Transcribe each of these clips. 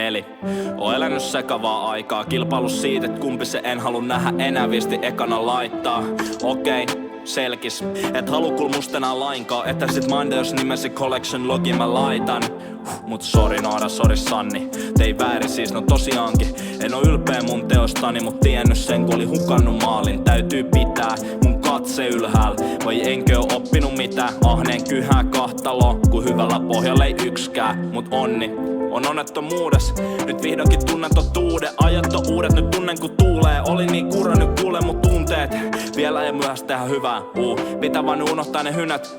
peli. Oon elänyt sekavaa aikaa, kilpailu siitä, et kumpi se en halua nähdä enää, viesti ekana laittaa. Okei. Selkis, et halu kuul musta enää lainkaan, että sit Mandeus nimesi collection logi mä laitan. Mut sori Noora, sori Sanni, tei väärin siis, no tosiaankin. En oo ylpeä mun teostani, mut tiennyt sen kun oli hukannut maalin. Täytyy pitää mun katse ylhäällä, vai enkö oo oppinut mitään. Ahneen kyhää kahtalo, kun hyvällä pohjalla ei ykskään. Mut onni on onnettomuudes, nyt vihdoinkin tunnen totuuden. Ajat on uudet, nyt tunnen kun tuulee. Oli niin kurra, nyt kuule mun tunteet. Vielä ei myöhäistä tehdä hyvää, pitää vaan unohtaa ne hynät,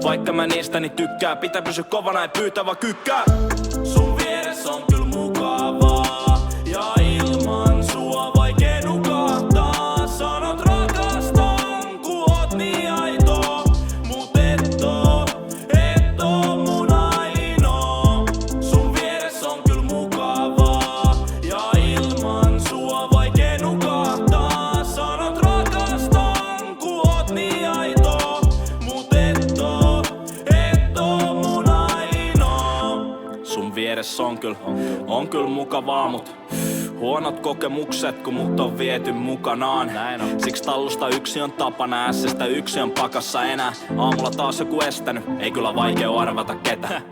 vaikka mä niistäni tykkää. Pitää pysyä kovana, ei pyytää vaan kykkää. Sun vieressä on kyl mukavaa, ja ilman sua vaikee nukahtaa. Sanot rakastan, ku oot niin aito, mut et oo mun ainoa. Sun vieressä on kyl mukavaa, ja ilman sua vaikee nukahtaa. Sanot rakastan, ku oot niin aito, mut et oo mun ainoa. Sun vieressä on kyl mukavaa, mut huonot kokemukset, kun mut on viety mukanaan. Siksi tallusta yksi on tapana, ässestä yksi on pakassa enää. Aamulla taas joku estänyt, ei kyllä vaikea arvata ketä.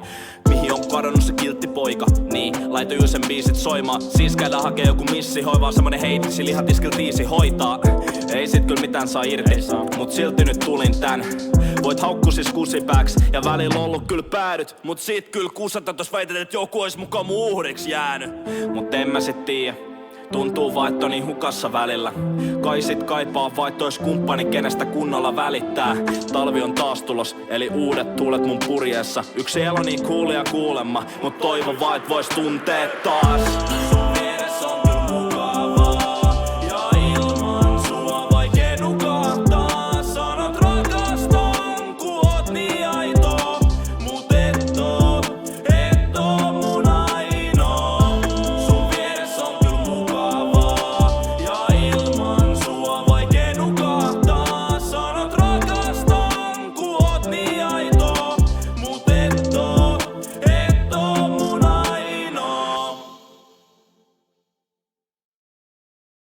Mihin on kadonnut se kiltti poika? Niin, laita sen biisit soimaan. Siis käydään hakee joku missi, hoivaa semmonen heitisi, lihatiskil tiisi hoitaa. Ei sit kyl mitään saa irti, mut silti nyt tulin tän. Voit haukku siis kusipääks, ja välillä ollut kyl päädyt. Mut sit kyl kusata, jos väität, et joku ois mukaan mun uhriks jäänyt. Mut en mä sit tiiä, tuntuu vaan, et on niin hukassa välillä. Kai sit kaipaa vaihtois kumppani, kenestä kunnolla välittää. Talvi on taas tulos, eli uudet tuulet mun purjeessa. Yksi elo niin kuulia kuulemma, mut toivon vaan, et vois tuntea taas.